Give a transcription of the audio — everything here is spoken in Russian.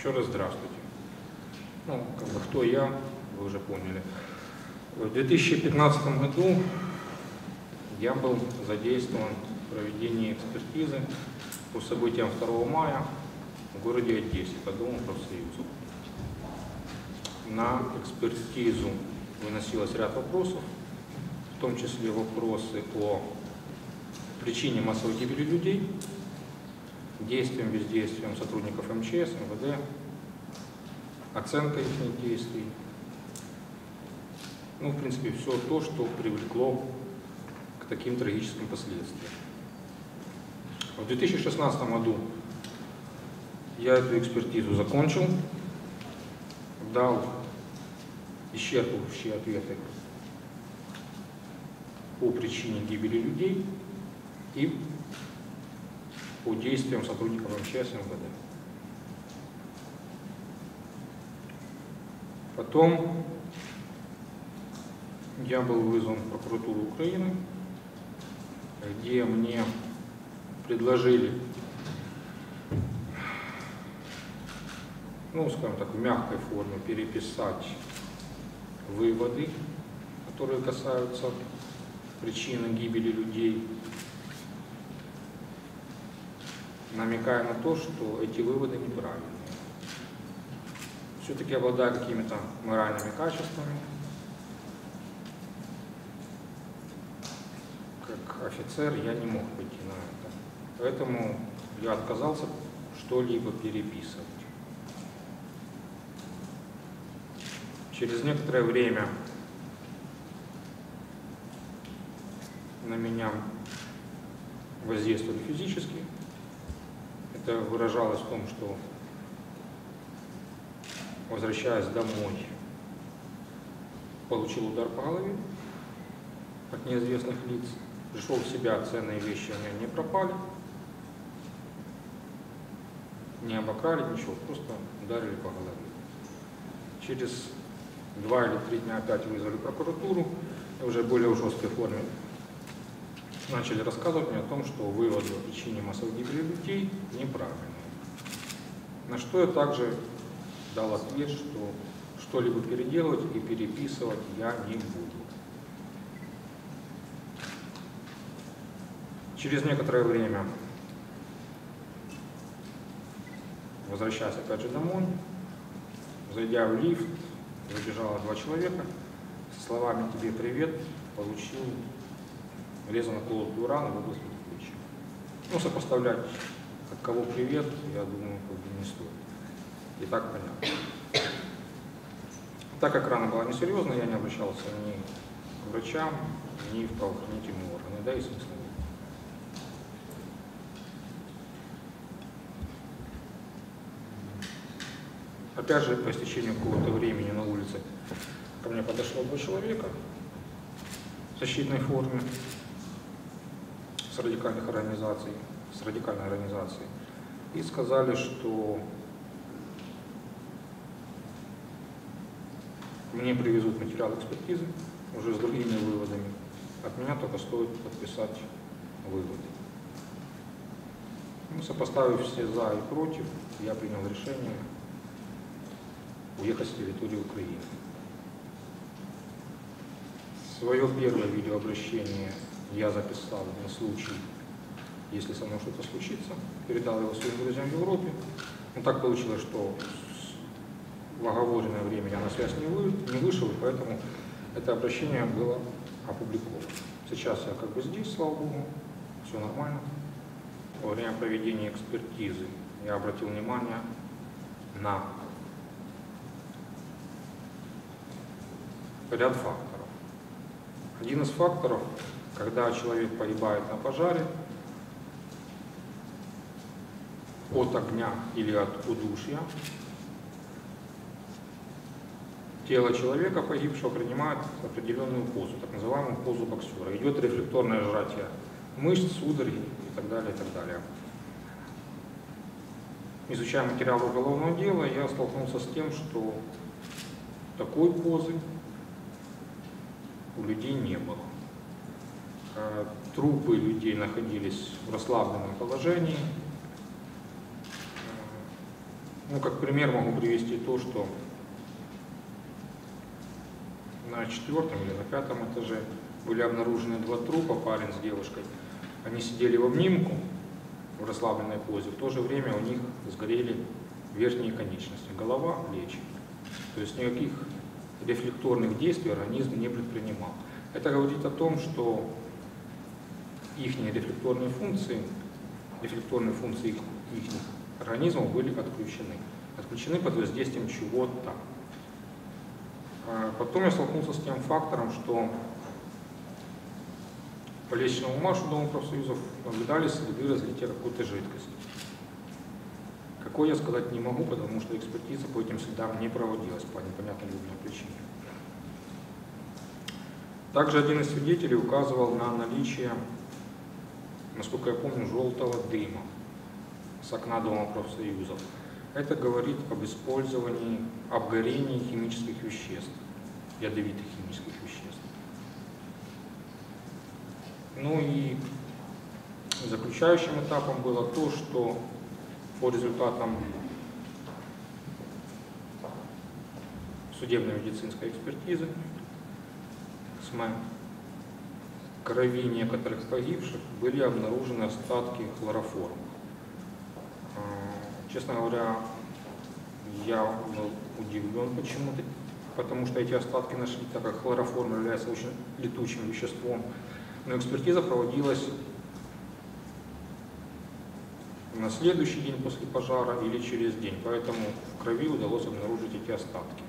Еще раз здравствуйте. Ну, кто я, вы уже поняли. В 2015 году я был задействован в проведении экспертизы по событиям 2 мая в городе Одессе, по Дому профсоюзов. На экспертизу выносилось ряд вопросов, в том числе вопросы о причине массовой гибели людей, действиям, бездействиям сотрудников МЧС, МВД, оценка их действий. Ну, в принципе, все то, что привлекло к таким трагическим последствиям. В 2016 году я эту экспертизу закончил, дал исчерпывающие ответы по причине гибели людей и по действиям сотрудников МЧС и МВД. Потом я был вызван в прокуратуру Украины, где мне предложили, ну, скажем так, в мягкой форме переписать выводы, которые касаются причины гибели людей, намекая на то, что эти выводы неправильные. Все-таки обладая какими-то моральными качествами, как офицер я не мог пойти на это. Поэтому я отказался что-либо переписывать. Через некоторое время на меня воздействовали физически. Это выражалось в том, что, возвращаясь домой, получил удар по голове от неизвестных лиц, пришел в себя, ценные вещи у меня не пропали, не обокрали, ничего, просто ударили по голове. Через 2 или 3 дня опять вызвали прокуратуру, и уже в более жесткой форме начали рассказывать мне о том, что выводы о причине массовой гибели людей неправильные. На что я также дал ответ, что что-либо переделывать и переписывать я не буду. Через некоторое время, возвращаясь опять же домой, зайдя в лифт, забежало 2 человека, со словами «тебе привет», получил резано колотую рану в область предплечья. Ну, сопоставлять, от кого привет, я думаю, не стоит. И так понятно. Так как рана была несерьезная, я не обращался ни к врачам, ни в правоохранительные органы, да и смысла нет. Опять же, по истечению какого-то времени на улице ко мне подошло 2 человека в защитной форме с радикальной организацией и сказали, что мне привезут материал экспертизы уже с другими выводами. От меня только стоит подписать выводы. Ну, сопоставив все за и против, я принял решение уехать с территории Украины. Свое первое видеообращение я записал на случай, если со мной что-то случится, передал его своим друзьям в Европе. Но так получилось, что в оговоренное время я на связь не вышел, и поэтому это обращение было опубликовано. Сейчас я как бы здесь, слава Богу, все нормально. Во время проведения экспертизы я обратил внимание на ряд факторов. Один из факторов, когда человек погибает на пожаре от огня или от удушья, тело человека погибшего принимает определенную позу, так называемую позу боксера. Идет рефлекторное сжатие мышц, судороги и так далее, и так далее. Изучая материалы уголовного дела, я столкнулся с тем, что такой позы у людей не было. Трупы людей находились в расслабленном положении. Ну, как пример могу привести то, что на 4-м или на 5-м этаже были обнаружены 2 трупа, парень с девушкой. Они сидели в обнимку, в расслабленной позе, в то же время у них сгорели верхние конечности, голова, плечи. То есть никаких рефлекторных действий организм не предпринимал. Это говорит о том, что их рефлекторные функции их организмов были отключены. Отключены под воздействием чего-то. Потом я столкнулся с тем фактором, что по лестничному маршу Дома профсоюзов наблюдались следы разлития какой-то жидкости. Какой я сказать не могу, потому что экспертиза по этим следам не проводилась по непонятной причине. Также один из свидетелей указывал на наличие, насколько я помню, желтого дыма с окна Дома профсоюзов. Это говорит об использовании, об горении химических веществ, ядовитых химических веществ. Ну и заключающим этапом было то, что по результатам судебно-медицинской экспертизы СМЭ в крови некоторых погибших были обнаружены остатки хлороформа. Честно говоря, я был удивлен почему-то, потому что эти остатки нашли, так как хлороформ является очень летучим веществом. Но экспертиза проводилась на следующий день после пожара или через день, поэтому в крови удалось обнаружить эти остатки.